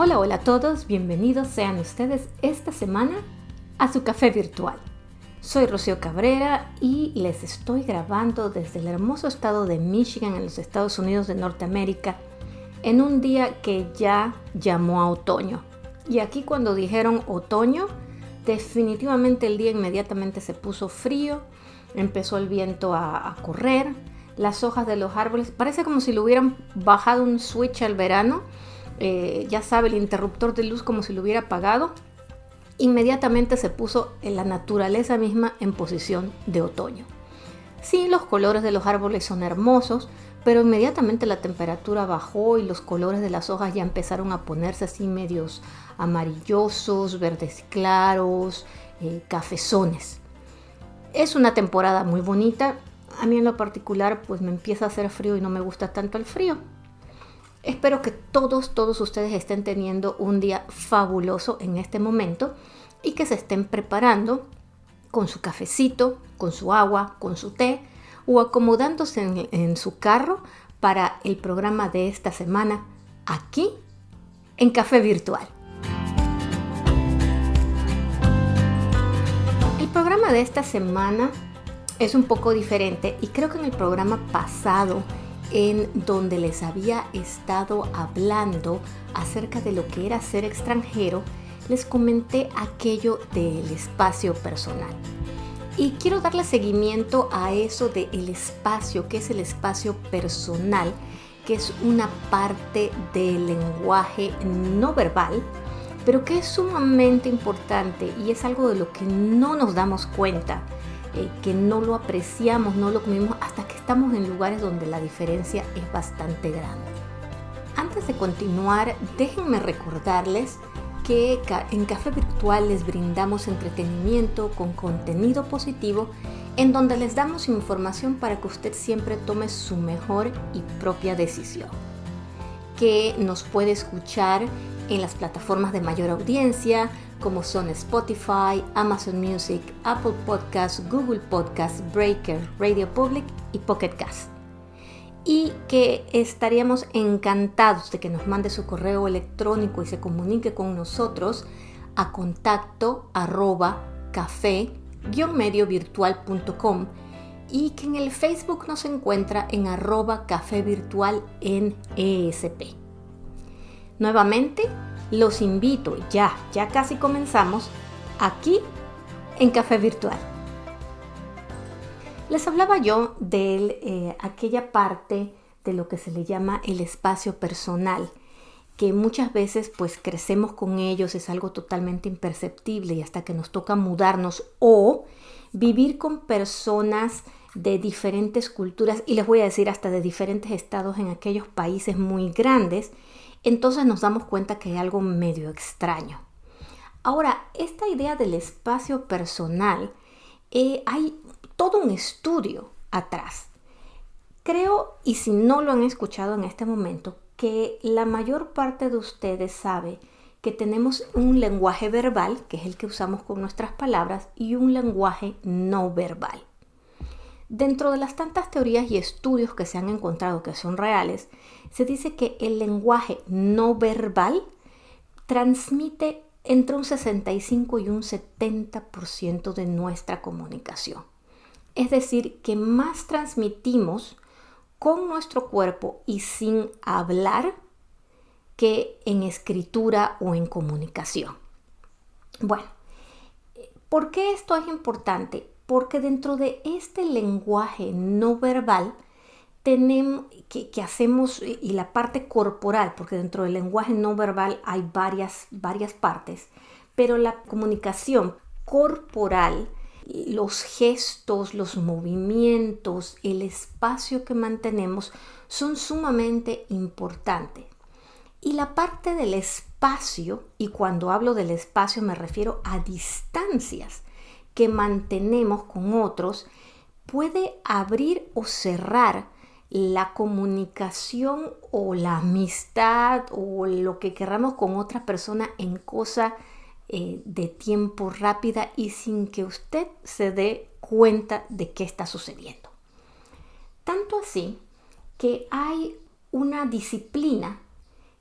Hola a todos, bienvenidos sean ustedes esta semana a su café virtual. Soy Rocío Cabrera y les estoy grabando desde el hermoso estado de Michigan en los Estados Unidos de Norteamérica en un día que ya llamó a otoño. Y aquí cuando dijeron otoño, definitivamente el día inmediatamente se puso frío, empezó el viento a correr, las hojas de los árboles, parece como si le hubieran bajado un switch al verano. Ya sabe, el interruptor de luz como si lo hubiera apagado. Inmediatamente se puso en la naturaleza misma en posición de otoño. Sí, los colores de los árboles son hermosos, pero inmediatamente la temperatura bajó y los colores de las hojas ya empezaron a ponerse así medios amarillosos, verdes claros, cafezones. Es una temporada muy bonita. A mí en lo particular pues me empieza a hacer frío y no me gusta tanto el frío. Espero que todos ustedes estén teniendo un día fabuloso en este momento y que se estén preparando con su cafecito, con su agua, con su té o acomodándose en su carro para el programa de esta semana aquí en Café Virtual. El programa de esta semana es un poco diferente y creo que en el programa pasado en donde les había estado hablando acerca de lo que era ser extranjero, les comenté aquello del espacio personal. Y quiero darle seguimiento a eso del espacio, que es el espacio personal, que es una parte del lenguaje no verbal, pero que es sumamente importante y es algo de lo que no nos damos cuenta. Que no lo apreciamos, no lo comemos hasta que estamos en lugares donde la diferencia es bastante grande. Antes de continuar, déjenme recordarles que en Café Virtual les brindamos entretenimiento con contenido positivo en donde les damos información para que usted siempre tome su mejor y propia decisión. Que nos puede escuchar en las plataformas de mayor audiencia, como son Spotify, Amazon Music, Apple Podcasts, Google Podcasts, Breaker, Radio Public y Pocket Cast. Y que estaríamos encantados de que nos mande su correo electrónico y se comunique con nosotros a contacto@café-mediovirtual.com y que en el Facebook nos encuentra en @cafevirtual en ESP. Nuevamente, los invito, ya casi comenzamos, aquí en Café Virtual. Les hablaba yo de aquella parte de lo que se le llama el espacio personal, que muchas veces pues crecemos con ellos, es algo totalmente imperceptible y hasta que nos toca mudarnos o vivir con personas de diferentes culturas y les voy a decir hasta de diferentes estados en aquellos países muy grandes, entonces nos damos cuenta que hay algo medio extraño. Ahora, esta idea del espacio personal, hay todo un estudio atrás. Creo, y si no lo han escuchado en este momento, que la mayor parte de ustedes sabe que tenemos un lenguaje verbal, que es el que usamos con nuestras palabras, y un lenguaje no verbal. Dentro de las tantas teorías y estudios que se han encontrado que son reales, se dice que el lenguaje no verbal transmite entre un 65 y un 70% de nuestra comunicación. Es decir, que más transmitimos con nuestro cuerpo y sin hablar que en escritura o en comunicación. Bueno, ¿por qué esto es importante? Porque dentro de este lenguaje no verbal tenemos que hacemos y la parte corporal, porque dentro del lenguaje no verbal hay varias partes, pero la comunicación corporal, los gestos, los movimientos, el espacio que mantenemos son sumamente importantes. Y la parte del espacio, y cuando hablo del espacio me refiero a distancias que mantenemos con otros, puede abrir o cerrar la comunicación o la amistad o lo que queramos con otra persona en cosa de tiempo rápida y sin que usted se dé cuenta de qué está sucediendo. Tanto así que hay una disciplina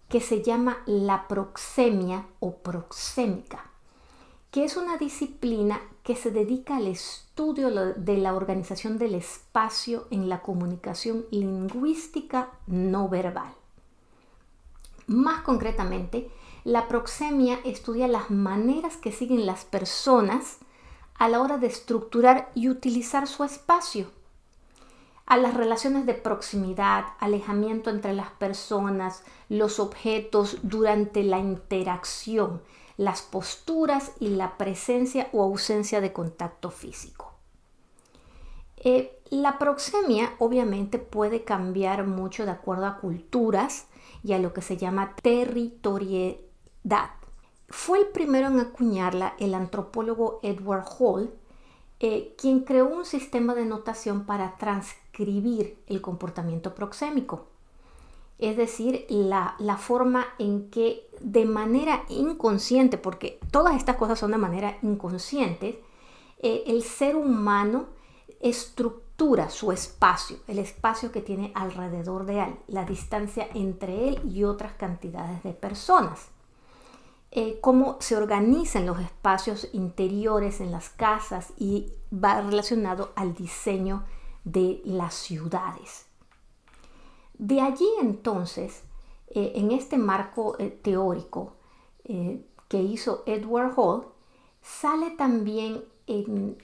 que se llama la proxemia o proxémica, que es una disciplina que se dedica al estudio de la organización del espacio en la comunicación lingüística no verbal. Más concretamente, la proxemia estudia las maneras que siguen las personas a la hora de estructurar y utilizar su espacio, a las relaciones de proximidad, alejamiento entre las personas, los objetos durante la interacción, las posturas y la presencia o ausencia de contacto físico. La proxemia obviamente puede cambiar mucho de acuerdo a culturas y a lo que se llama territorialidad. Fue el primero en acuñarla el antropólogo Edward Hall, quien creó un sistema de notación para transcribir el comportamiento proxémico. Es decir, la forma en que de manera inconsciente, porque todas estas cosas son de manera inconsciente, el ser humano estructura su espacio, el espacio que tiene alrededor de él, la distancia entre él y otras cantidades de personas. Cómo se organizan los espacios interiores en las casas y va relacionado al diseño de las ciudades. De allí entonces, en este marco teórico que hizo Edward Hall, sale también en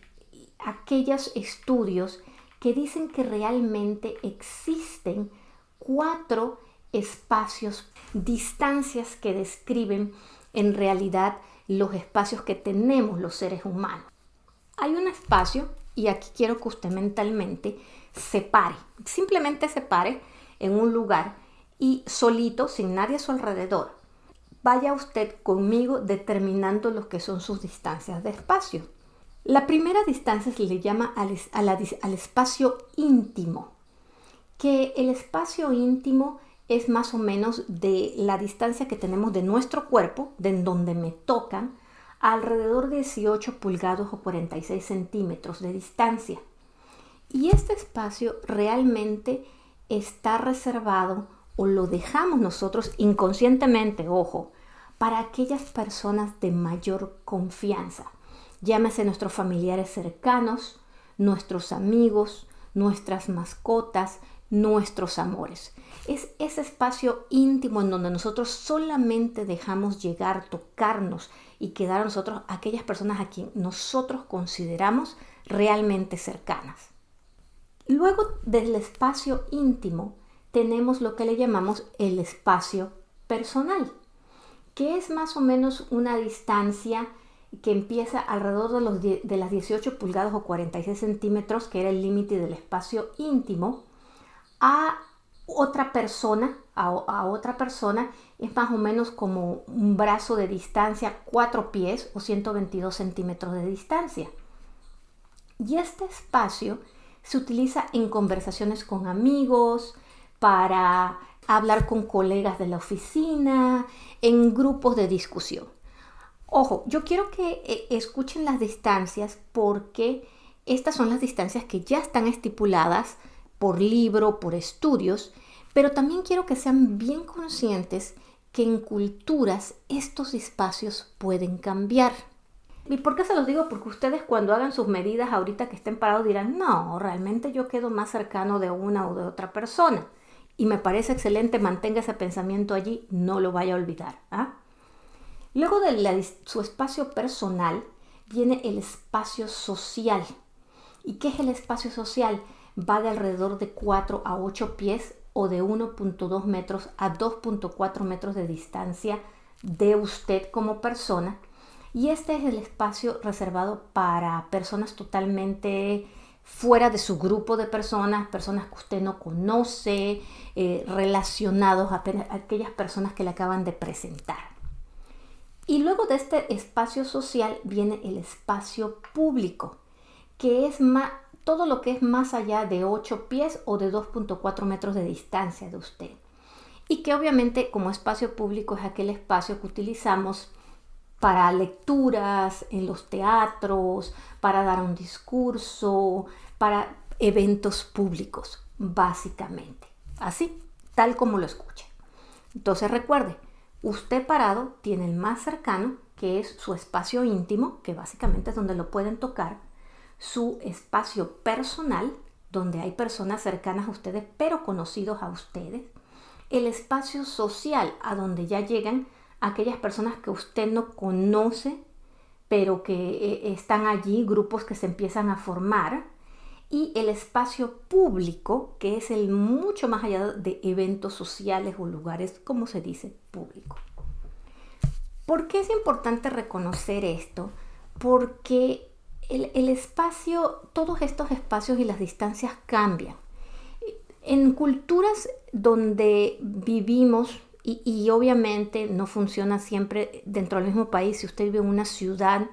aquellos estudios que dicen que realmente existen 4 espacios, distancias que describen en realidad los espacios que tenemos los seres humanos. Hay un espacio, y aquí quiero que usted mentalmente simplemente se pare en un lugar y solito, sin nadie a su alrededor, vaya usted conmigo determinando lo que son sus distancias de espacio. La primera distancia se le llama al espacio íntimo, que el espacio íntimo es más o menos de la distancia que tenemos de nuestro cuerpo, de donde me tocan, alrededor de 18 pulgadas o 46 centímetros de distancia. Y este espacio realmente está reservado o lo dejamos nosotros inconscientemente, ojo, para aquellas personas de mayor confianza. Llámese nuestros familiares cercanos, nuestros amigos, nuestras mascotas, nuestros amores. Es ese espacio íntimo en donde nosotros solamente dejamos llegar, tocarnos y quedar a nosotros aquellas personas a quien nosotros consideramos realmente cercanas. Luego del espacio íntimo tenemos lo que le llamamos el espacio personal, que es más o menos una distancia que empieza alrededor de las 18 pulgadas o 46 centímetros, que era el límite del espacio íntimo, a otra persona es más o menos como un brazo de distancia, 4 pies o 122 centímetros de distancia. Y este espacio se utiliza en conversaciones con amigos, para hablar con colegas de la oficina, en grupos de discusión. Ojo, yo quiero que escuchen las distancias porque estas son las distancias que ya están estipuladas por libro, por estudios, pero también quiero que sean bien conscientes que en culturas estos espacios pueden cambiar. ¿Y por qué se los digo? Porque ustedes cuando hagan sus medidas ahorita que estén parados dirán, no, realmente yo quedo más cercano de una o de otra persona. Y me parece excelente, mantenga ese pensamiento allí, no lo vaya a olvidar. Luego de su espacio personal viene el espacio social. ¿Y qué es el espacio social? Va de alrededor de 4 a 8 pies o de 1.2 metros a 2.4 metros de distancia de usted como persona. Y este es el espacio reservado para personas totalmente fuera de su grupo de personas que usted no conoce, relacionados a aquellas personas que le acaban de presentar. Y luego de este espacio social viene el espacio público, que es todo lo que es más allá de 8 pies o de 2.4 metros de distancia de usted. Y que obviamente como espacio público es aquel espacio que utilizamos para lecturas, en los teatros, para dar un discurso, para eventos públicos, básicamente. Así, tal como lo escuché. Entonces recuerde, usted parado tiene el más cercano, que es su espacio íntimo, que básicamente es donde lo pueden tocar, su espacio personal, donde hay personas cercanas a ustedes, pero conocidos a ustedes, el espacio social, a donde ya llegan aquellas personas que usted no conoce, pero que están allí, grupos que se empiezan a formar, y el espacio público, que es el mucho más allá de eventos sociales o lugares, como se dice, público. ¿Por qué es importante reconocer esto? Porque el espacio, todos estos espacios y las distancias cambian. En culturas donde vivimos, y obviamente no funciona siempre dentro del mismo país, si usted vive en una ciudad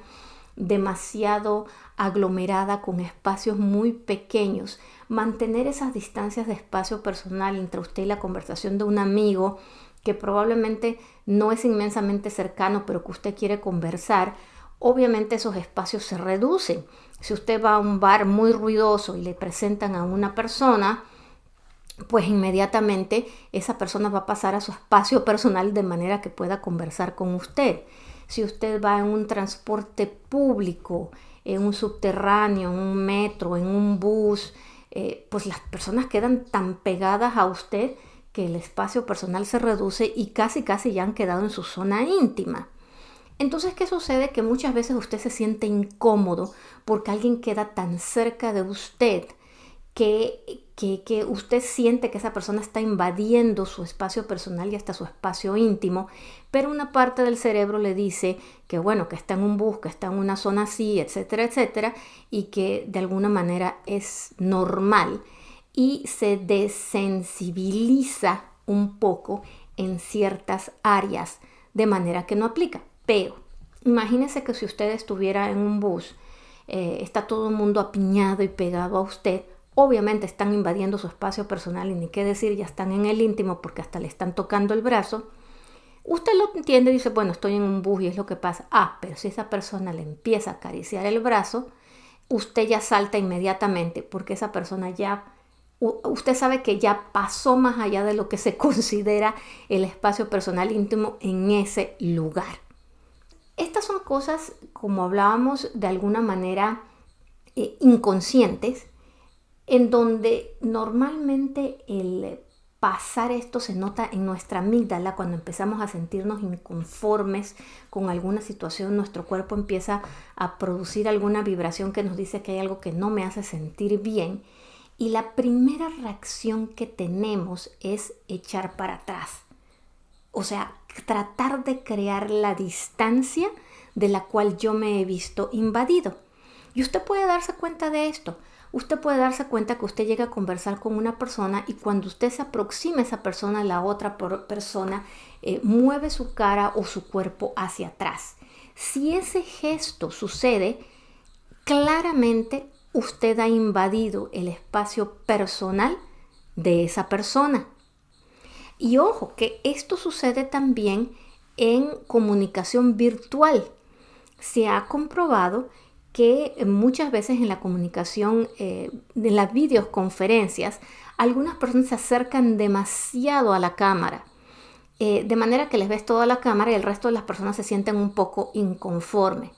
demasiado aglomerada con espacios muy pequeños, mantener esas distancias de espacio personal entre usted y la conversación de un amigo que probablemente no es inmensamente cercano, pero que usted quiere conversar, obviamente esos espacios se reducen. Si usted va a un bar muy ruidoso y le presentan a una persona, pues inmediatamente esa persona va a pasar a su espacio personal de manera que pueda conversar con usted. Si usted va en un transporte público, en un subterráneo, en un metro, en un bus, pues las personas quedan tan pegadas a usted que el espacio personal se reduce y casi ya han quedado en su zona íntima. Entonces, ¿qué sucede? Que muchas veces usted se siente incómodo porque alguien queda tan cerca de usted que usted siente que esa persona está invadiendo su espacio personal y hasta su espacio íntimo, pero una parte del cerebro le dice que bueno, que está en un bus, que está en una zona así, etcétera, etcétera, y que de alguna manera es normal y se desensibiliza un poco en ciertas áreas, de manera que no aplica. Pero imagínese que si usted estuviera en un bus, está todo el mundo apiñado y pegado a usted, obviamente están invadiendo su espacio personal y ni qué decir, ya están en el íntimo porque hasta le están tocando el brazo. Usted lo entiende y dice, bueno, estoy en un bus y es lo que pasa. Pero si esa persona le empieza a acariciar el brazo, usted ya salta inmediatamente porque esa persona usted sabe que ya pasó más allá de lo que se considera el espacio personal íntimo en ese lugar. Estas son cosas, como hablábamos, de alguna manera inconscientes, en donde normalmente el pasar esto se nota en nuestra amígdala cuando empezamos a sentirnos inconformes con alguna situación. Nuestro cuerpo empieza a producir alguna vibración que nos dice que hay algo que no me hace sentir bien. Y la primera reacción que tenemos es echar para atrás. O sea, tratar de crear la distancia de la cual yo me he visto invadido. Y usted puede darse cuenta de esto. Usted puede darse cuenta que usted llega a conversar con una persona y cuando usted se aproxima a esa persona, la otra persona mueve su cara o su cuerpo hacia atrás. Si ese gesto sucede, claramente usted ha invadido el espacio personal de esa persona. Y ojo, que esto sucede también en comunicación virtual. Se ha comprobado que muchas veces en la comunicación, en las videoconferencias, algunas personas se acercan demasiado a la cámara, de manera que les ves toda la cámara y el resto de las personas se sienten un poco inconformes.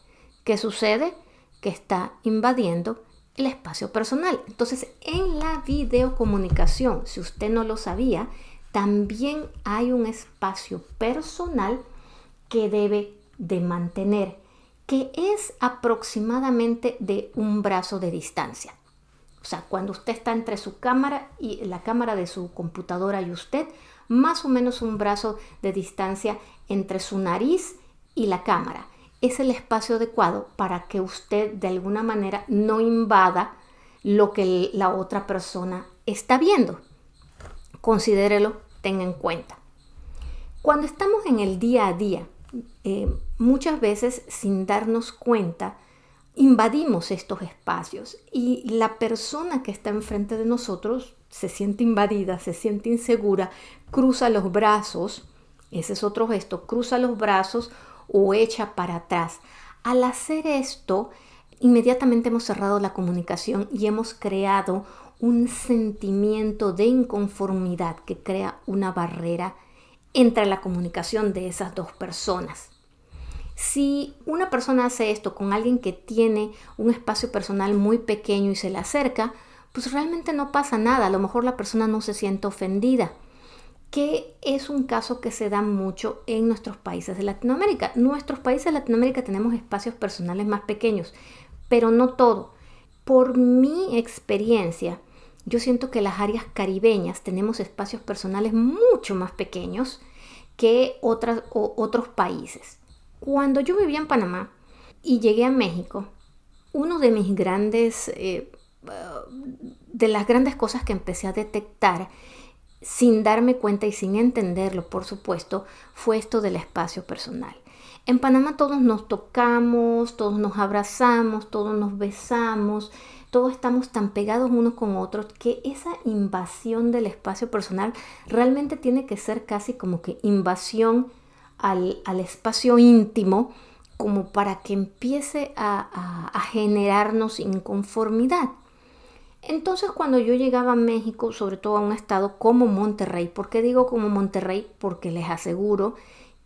¿Qué sucede? Que está invadiendo el espacio personal. Entonces, en la videocomunicación, si usted no lo sabía, también hay un espacio personal que debe de mantener, que es aproximadamente de un brazo de distancia. O sea, cuando usted está entre su cámara y la cámara de su computadora y usted, más o menos un brazo de distancia entre su nariz y la cámara. Es el espacio adecuado para que usted de alguna manera no invada lo que la otra persona está viendo. Considérelo, tenga en cuenta. Cuando estamos en el día a día, muchas veces sin darnos cuenta, invadimos estos espacios y la persona que está enfrente de nosotros se siente invadida, se siente insegura, cruza los brazos, ese es otro gesto, cruza los brazos o echa para atrás. Al hacer esto, inmediatamente hemos cerrado la comunicación y hemos creado un sentimiento de inconformidad que crea una barrera entre la comunicación de esas dos personas. Si una persona hace esto con alguien que tiene un espacio personal muy pequeño y se le acerca, pues realmente no pasa nada. A lo mejor la persona no se siente ofendida, que es un caso que se da mucho en nuestros países de Latinoamérica. Nuestros países de Latinoamérica tenemos espacios personales más pequeños, pero no todo. Por mi experiencia, yo siento que las áreas caribeñas tenemos espacios personales mucho más pequeños que otros países. Cuando yo vivía en Panamá y llegué a México, uno de mis de las grandes cosas que empecé a detectar sin darme cuenta y sin entenderlo, por supuesto, fue esto del espacio personal. En Panamá todos nos tocamos, todos nos abrazamos, todos nos besamos, todos estamos tan pegados unos con otros que esa invasión del espacio personal realmente tiene que ser casi como que invasión al espacio íntimo, como para que empiece a generarnos inconformidad. Entonces, cuando yo llegaba a México, sobre todo a un estado como Monterrey, ¿por qué digo como Monterrey? Porque les aseguro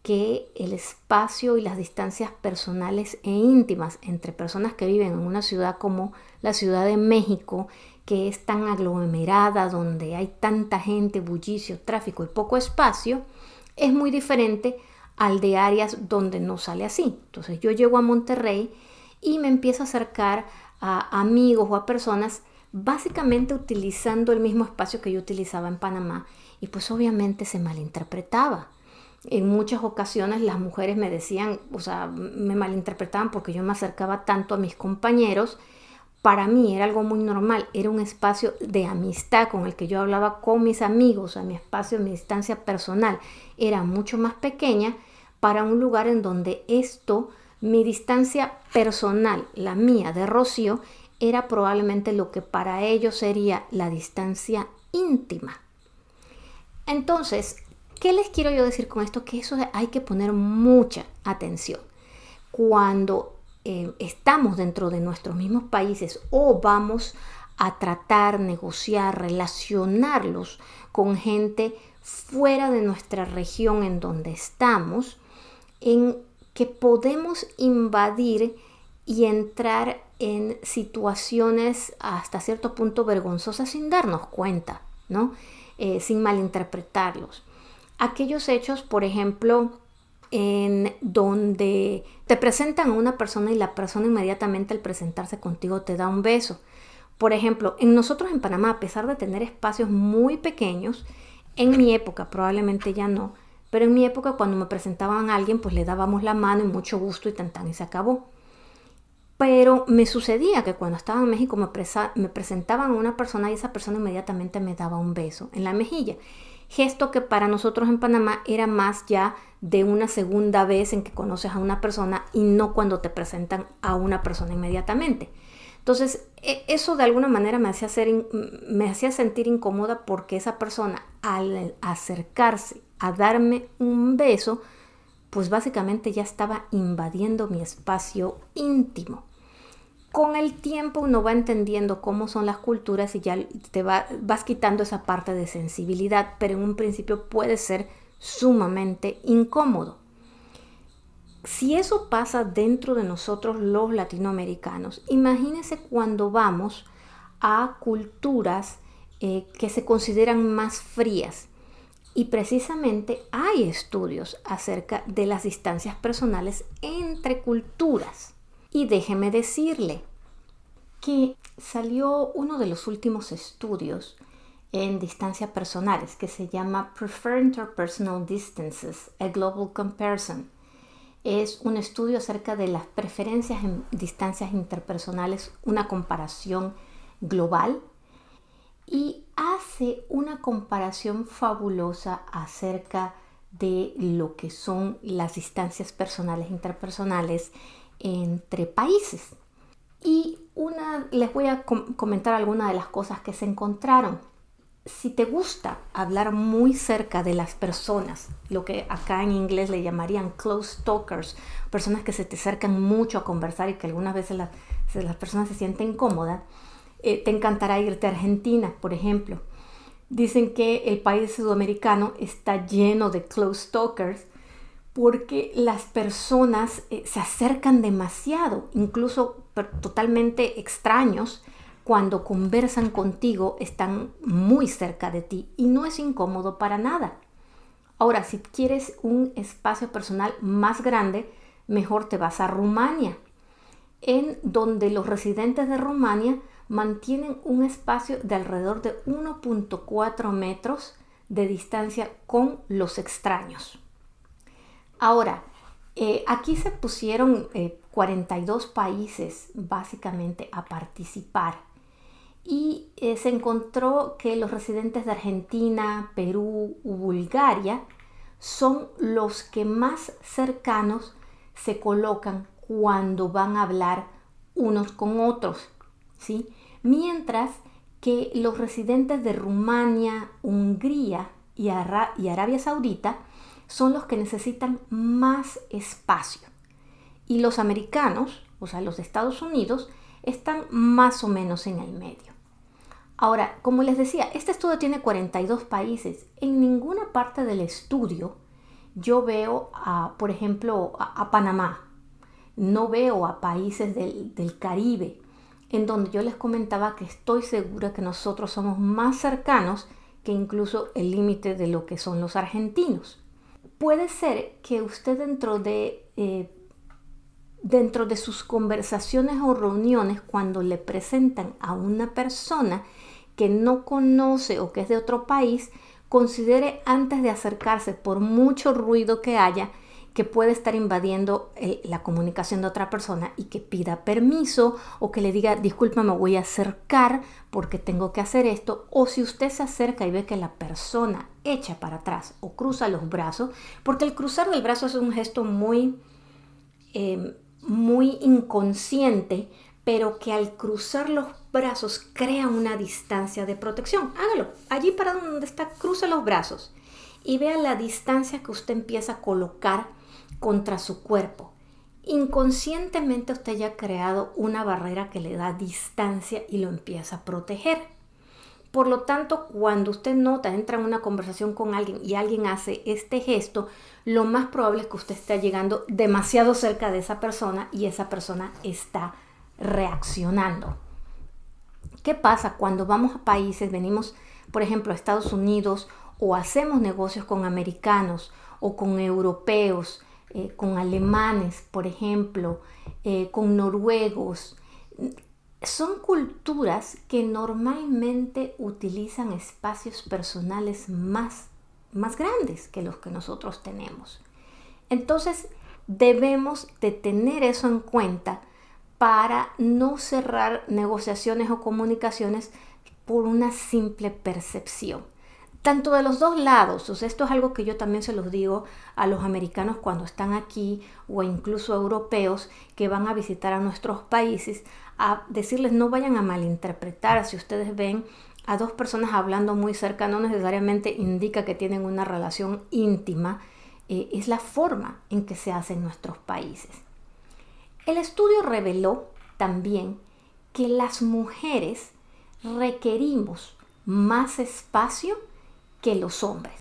que el espacio y las distancias personales e íntimas entre personas que viven en una ciudad como la Ciudad de México, que es tan aglomerada, donde hay tanta gente, bullicio, tráfico y poco espacio, es muy diferente al de áreas donde no sale así. Entonces yo llego a Monterrey y me empiezo a acercar a amigos o a personas básicamente utilizando el mismo espacio que yo utilizaba en Panamá, y pues obviamente se malinterpretaba. En muchas ocasiones las mujeres me decían, o sea, me malinterpretaban porque yo me acercaba tanto a mis compañeros. Para mí era algo muy normal, era un espacio de amistad con el que yo hablaba con mis amigos, a mi espacio, mi distancia personal era mucho más pequeña para un lugar en donde mi distancia personal, la mía de Rocío, era probablemente lo que para ellos sería la distancia íntima. Entonces, ¿qué les quiero yo decir con esto? Que eso hay que poner mucha atención. Cuando estamos dentro de nuestros mismos países o vamos a tratar, negociar, relacionarlos con gente fuera de nuestra región en donde estamos, en que podemos invadir y entrar en situaciones hasta cierto punto vergonzosas sin darnos cuenta, ¿no? Sin malinterpretarlos. Aquellos hechos, por ejemplo, en donde te presentan a una persona y la persona inmediatamente al presentarse contigo te da un beso. Por ejemplo, nosotros en Panamá, a pesar de tener espacios muy pequeños, en mi época, probablemente ya no, pero en mi época cuando me presentaban a alguien, pues le dábamos la mano y mucho gusto y y se acabó. Pero me sucedía que cuando estaba en México me presentaban a una persona y esa persona inmediatamente me daba un beso en la mejilla. Gesto que para nosotros en Panamá era más ya de una segunda vez en que conoces a una persona y no cuando te presentan a una persona inmediatamente. Entonces, eso de alguna manera me hacía sentir incómoda porque esa persona al acercarse a darme un beso, pues básicamente ya estaba invadiendo mi espacio íntimo. Con el tiempo uno va entendiendo cómo son las culturas y ya vas quitando esa parte de sensibilidad, pero en un principio puede ser sumamente incómodo. Si eso pasa dentro de nosotros los latinoamericanos, imagínense cuando vamos a culturas que se consideran más frías. Y precisamente hay estudios acerca de las distancias personales entre culturas. Y déjeme decirle que salió uno de los últimos estudios en distancias personales que se llama Preferred Interpersonal Distances, a Global Comparison. Es un estudio acerca de las preferencias en distancias interpersonales, una comparación global, y hace una comparación fabulosa acerca de lo que son las distancias personales interpersonales entre países. Y les voy a comentar algunas de las cosas que se encontraron. Si te gusta hablar muy cerca de las personas, lo que acá en inglés le llamarían close talkers, personas que se te acercan mucho a conversar y que algunas veces las personas se sienten cómodas, te encantará irte a Argentina, por ejemplo. Dicen que el país sudamericano está lleno de close talkers porque las personas se acercan demasiado, incluso totalmente extraños, cuando conversan contigo, están muy cerca de ti y no es incómodo para nada. Ahora, si quieres un espacio personal más grande, mejor te vas a Rumania, en donde los residentes de Rumania mantienen un espacio de alrededor de 1.4 metros de distancia con los extraños. Ahora, aquí se pusieron 42 países básicamente a participar y se encontró que los residentes de Argentina, Perú y Bulgaria son los que más cercanos se colocan cuando van a hablar unos con otros, ¿sí? Mientras que los residentes de Rumania, Hungría y Arabia Saudita son los que necesitan más espacio. Y los americanos, o sea, los de Estados Unidos, están más o menos en el medio. Ahora, como les decía, este estudio tiene 42 países. En ninguna parte del estudio yo veo, por ejemplo, a Panamá. No veo a países del Caribe, en donde yo les comentaba que estoy segura que nosotros somos más cercanos que incluso el límite de lo que son los argentinos. Puede ser que usted dentro de sus conversaciones o reuniones, cuando le presentan a una persona que no conoce o que es de otro país, considere antes de acercarse, por mucho ruido que haya, que puede estar invadiendo la comunicación de otra persona y que pida permiso o que le diga, disculpa, me voy a acercar porque tengo que hacer esto. O si usted se acerca y ve que la persona echa para atrás o cruza los brazos, porque el cruzar del brazo es un gesto muy inconsciente, pero que al cruzar los brazos crea una distancia de protección. Hágalo. Allí para donde está, cruce los brazos y vea la distancia que usted empieza a colocar contra su cuerpo. Inconscientemente usted ya ha creado una barrera que le da distancia y lo empieza a proteger. Por lo tanto, cuando usted nota, entra en una conversación con alguien y alguien hace este gesto, lo más probable es que usted esté llegando demasiado cerca de esa persona y esa persona está reaccionando. ¿Qué pasa cuando vamos a países, venimos, por ejemplo, a Estados Unidos o hacemos negocios con americanos o con europeos, con alemanes, por ejemplo, con noruegos? Son culturas que normalmente utilizan espacios personales más grandes que los que nosotros tenemos. Entonces, debemos de tener eso en cuenta para no cerrar negociaciones o comunicaciones por una simple percepción. Tanto de los dos lados, o sea, esto es algo que yo también se los digo a los americanos cuando están aquí o incluso a europeos que van a visitar a nuestros países, a decirles no vayan a malinterpretar. Si ustedes ven a dos personas hablando muy cerca, no necesariamente indica que tienen una relación íntima, es la forma en que se hace en nuestros países. El estudio reveló también que las mujeres requerimos más espacio que los hombres.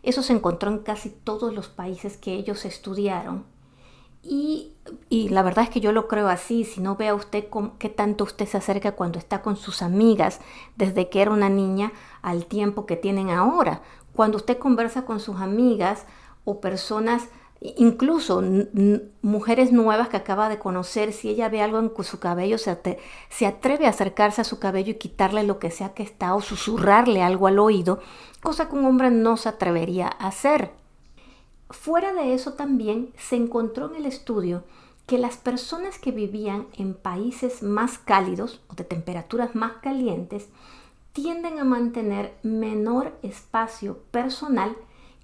Eso se encontró en casi todos los países que ellos estudiaron y la verdad es que yo lo creo así. Si no, vea usted qué tanto usted se acerca cuando está con sus amigas desde que era una niña al tiempo que tienen ahora. Cuando usted conversa con sus amigas o personas, incluso mujeres nuevas que acaba de conocer, si ella ve algo en su cabello, se atreve a acercarse a su cabello y quitarle lo que sea que está o susurrarle algo al oído, cosa que un hombre no se atrevería a hacer. Fuera de eso, también se encontró en el estudio que las personas que vivían en países más cálidos o de temperaturas más calientes tienden a mantener menor espacio personal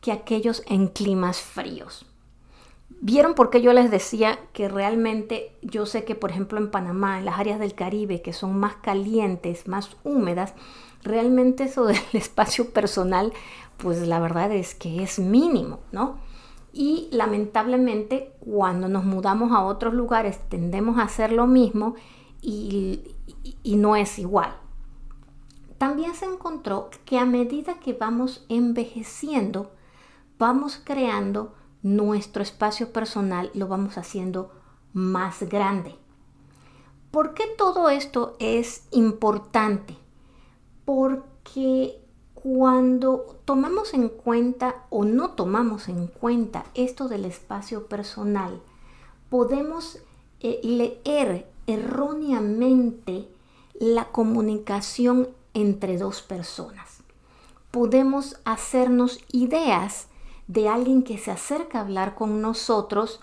que aquellos en climas fríos. ¿Vieron por qué yo les decía que realmente yo sé que, por ejemplo, en Panamá, en las áreas del Caribe que son más calientes, más húmedas, realmente eso del espacio personal, pues la verdad es que es mínimo, ¿no? Y lamentablemente cuando nos mudamos a otros lugares tendemos a hacer lo mismo y no es igual. también se encontró que a medida que vamos envejeciendo, vamos creando nuestro espacio personal, lo vamos haciendo más grande. ¿Por qué todo esto es importante? Porque cuando tomamos en cuenta o no tomamos en cuenta esto del espacio personal, podemos leer erróneamente la comunicación entre dos personas. Podemos hacernos ideas de alguien que se acerca a hablar con nosotros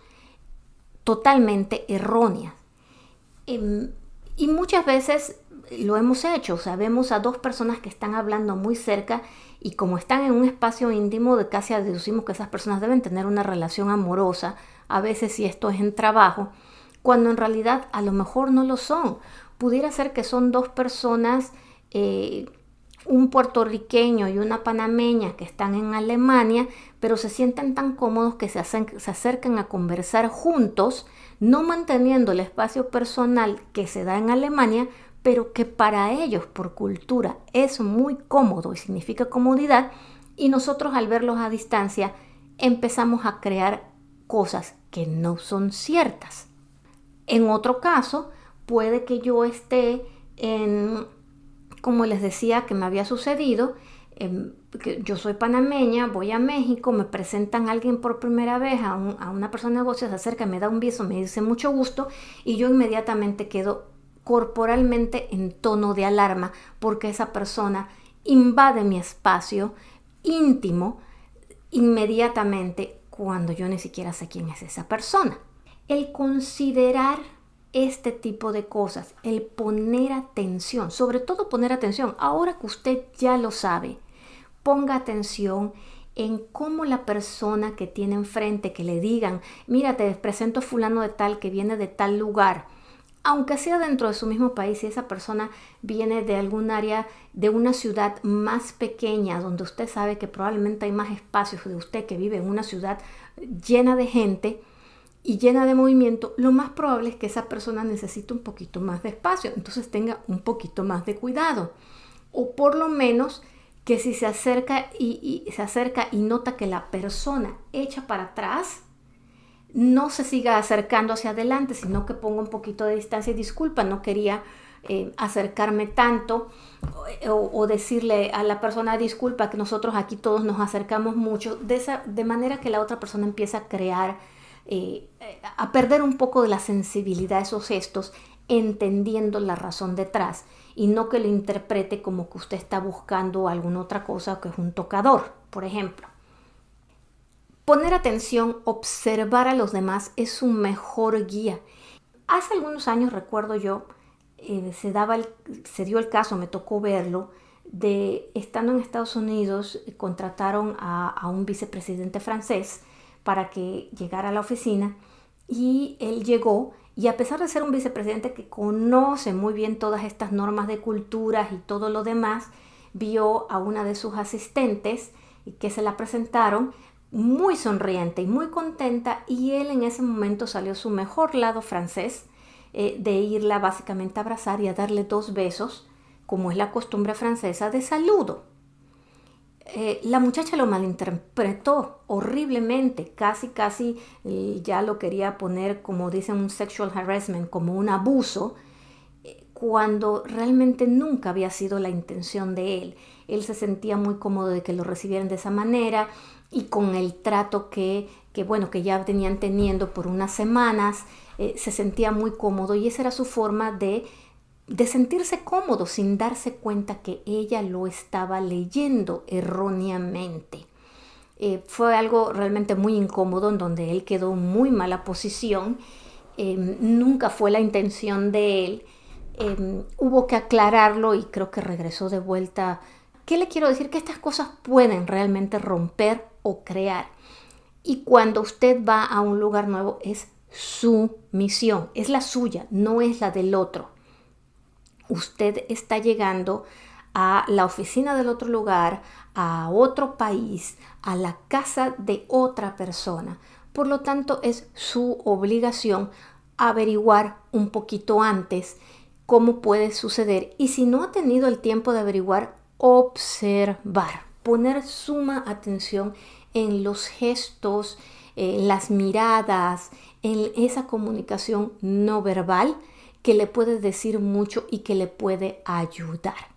totalmente erróneas. Y muchas veces lo hemos hecho, o sea, vemos a dos personas que están hablando muy cerca y como están en un espacio íntimo, de casi deducimos que esas personas deben tener una relación amorosa, a veces si esto es en trabajo, cuando en realidad a lo mejor no lo son. Pudiera ser que son dos personas, un puertorriqueño y una panameña que están en Alemania, pero se sienten tan cómodos que se acercan a conversar juntos, no manteniendo el espacio personal que se da en Alemania, pero que para ellos por cultura es muy cómodo y significa comodidad, y nosotros al verlos a distancia empezamos a crear cosas que no son ciertas. En otro caso, puede que yo esté como les decía que me había sucedido, que yo soy panameña, voy a México, me presentan a alguien por primera vez, a una persona de negocios, se acerca, me da un beso, me dice mucho gusto y yo inmediatamente quedo corporalmente en tono de alarma porque esa persona invade mi espacio íntimo inmediatamente cuando yo ni siquiera sé quién es esa persona. El considerar este tipo de cosas, el poner atención, sobre todo poner atención, ahora que usted ya lo sabe, ponga atención en cómo la persona que tiene enfrente, que le digan, mira, te presento a fulano de tal que viene de tal lugar, aunque sea dentro de su mismo país, si esa persona viene de algún área, de una ciudad más pequeña, donde usted sabe que probablemente hay más espacios de usted que vive en una ciudad llena de gente y llena de movimiento, lo más probable es que esa persona necesite un poquito más de espacio, entonces tenga un poquito más de cuidado. O por lo menos que si se acerca y nota que la persona echa para atrás, no se siga acercando hacia adelante, sino que ponga un poquito de distancia y disculpa, no quería acercarme tanto o decirle a la persona disculpa que nosotros aquí todos nos acercamos mucho, de manera que la otra persona empieza a crear, a perder un poco de la sensibilidad de esos gestos, entendiendo la razón detrás y no que lo interprete como que usted está buscando alguna otra cosa, que es un tocador, por ejemplo. Poner atención, observar a los demás es su mejor guía. Hace algunos años, recuerdo yo, se dio el caso, me tocó verlo, de estando en Estados Unidos, contrataron a un vicepresidente francés para que llegara a la oficina y él llegó y a pesar de ser un vicepresidente que conoce muy bien todas estas normas de culturas y todo lo demás, vio a una de sus asistentes que se la presentaron, muy sonriente y muy contenta, y él en ese momento salió su mejor lado francés, de irla básicamente a abrazar y a darle 2 besos, como es la costumbre francesa de saludo. La muchacha lo malinterpretó horriblemente, casi ya lo quería poner, como dicen, un sexual harassment, como un abuso, cuando realmente nunca había sido la intención de él. Él se sentía muy cómodo de que lo recibieran de esa manera y con el trato que ya venían teniendo por unas semanas, se sentía muy cómodo y esa era su forma de sentirse cómodo sin darse cuenta que ella lo estaba leyendo erróneamente. Fue algo realmente muy incómodo en donde él quedó en muy mala posición. Nunca fue la intención de él. Hubo que aclararlo y creo que regresó de vuelta. ¿Qué le quiero decir? Que estas cosas pueden realmente romper o crear. Y cuando usted va a un lugar nuevo es su misión, es la suya, no es la del otro. Usted está llegando a la oficina del otro lugar, a otro país, a la casa de otra persona. Por lo tanto, es su obligación averiguar un poquito antes cómo puede suceder. Y si no ha tenido el tiempo de averiguar, observar, poner suma atención en los gestos, en las miradas, en esa comunicación no verbal que le puede decir mucho y que le puede ayudar.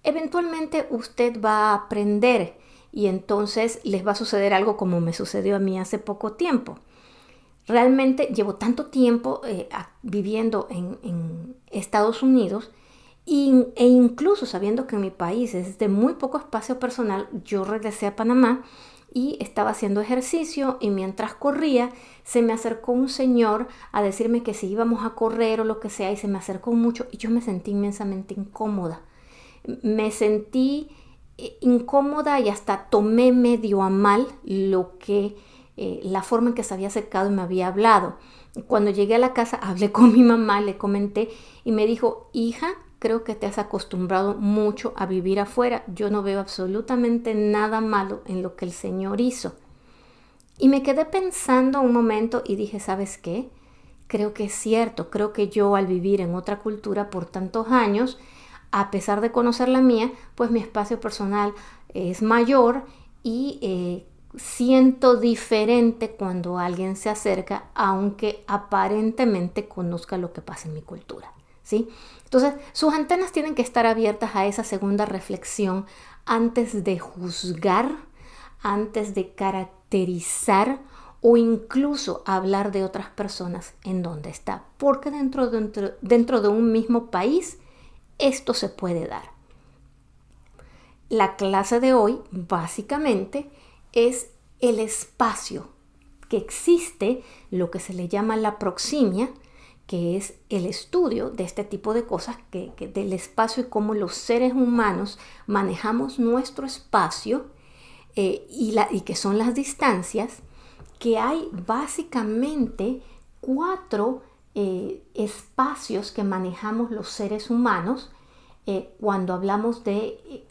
Eventualmente usted va a aprender y entonces les va a suceder algo como me sucedió a mí hace poco tiempo. Realmente llevo tanto tiempo viviendo en Estados Unidos e incluso sabiendo que en mi país es de muy poco espacio personal, yo regresé a Panamá y estaba haciendo ejercicio y mientras corría se me acercó un señor a decirme que si íbamos a correr o lo que sea y se me acercó mucho y yo me sentí inmensamente incómoda. Me sentí incómoda y hasta tomé medio a mal la forma en que se había acercado y me había hablado. Cuando llegué a la casa hablé con mi mamá, le comenté y me dijo, hija, creo que te has acostumbrado mucho a vivir afuera. Yo no veo absolutamente nada malo en lo que el Señor hizo. Y me quedé pensando un momento y dije, ¿sabes qué? Creo que es cierto. Creo que yo al vivir en otra cultura por tantos años, a pesar de conocer la mía, pues mi espacio personal es mayor y siento diferente cuando alguien se acerca, aunque aparentemente conozca lo que pasa en mi cultura, ¿sí? Entonces, sus antenas tienen que estar abiertas a esa segunda reflexión antes de juzgar, antes de caracterizar o incluso hablar de otras personas en donde está. Porque dentro de un mismo país, esto se puede dar. La clase de hoy, básicamente, es el espacio que existe, lo que se le llama la proximia, que es el estudio de este tipo de cosas, del espacio y cómo los seres humanos manejamos nuestro espacio y que son las distancias, que hay básicamente 4 espacios que manejamos los seres humanos cuando hablamos de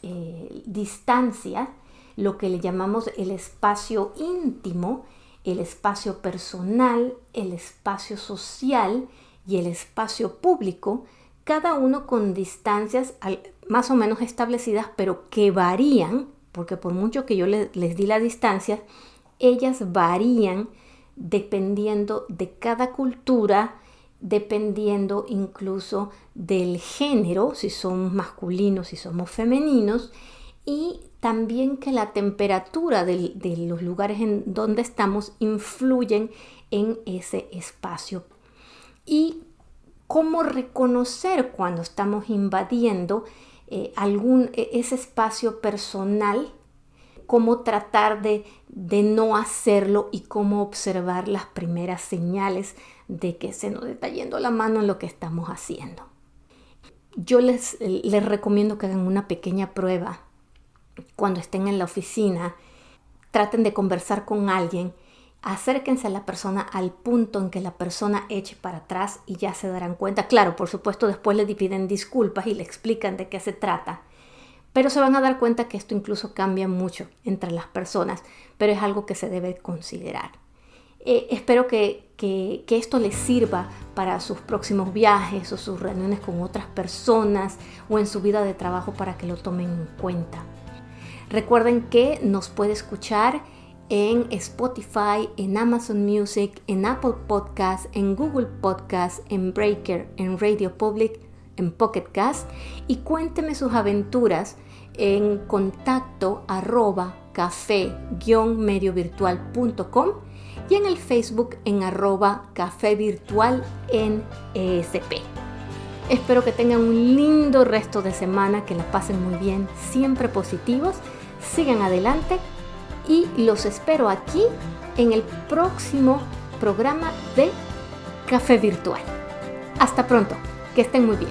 distancia, lo que le llamamos el espacio íntimo, el espacio personal, el espacio social y el espacio público, cada uno con distancias más o menos establecidas, pero que varían, porque por mucho que yo les di la distancia, ellas varían dependiendo de cada cultura, dependiendo incluso del género, si somos masculinos, si somos femeninos, y también que la temperatura de los lugares en donde estamos influyen en ese espacio. Y cómo reconocer cuando estamos invadiendo ese espacio personal, cómo tratar de no hacerlo y cómo observar las primeras señales de que se nos está yendo la mano en lo que estamos haciendo. Yo les recomiendo que hagan una pequeña prueba cuando estén en la oficina. Traten de conversar con alguien, acérquense a la persona al punto en que la persona eche para atrás y ya se darán cuenta. Claro, por supuesto, después le piden disculpas y le explican de qué se trata. Pero se van a dar cuenta que esto incluso cambia mucho entre las personas, pero es algo que se debe considerar. Espero que esto les sirva para sus próximos viajes o sus reuniones con otras personas o en su vida de trabajo para que lo tomen en cuenta. Recuerden que nos puede escuchar en Spotify, en Amazon Music, en Apple Podcasts, en Google Podcasts, en Breaker, en Radio Public, en Pocket Cast, y cuénteme sus aventuras en contacto @café-mediovirtual.com y en el Facebook en @cafevirtualnesp. Espero que tengan un lindo resto de semana, que la pasen muy bien, siempre positivos, sigan adelante y los espero aquí en el próximo programa de Café Virtual. Hasta pronto, que estén muy bien.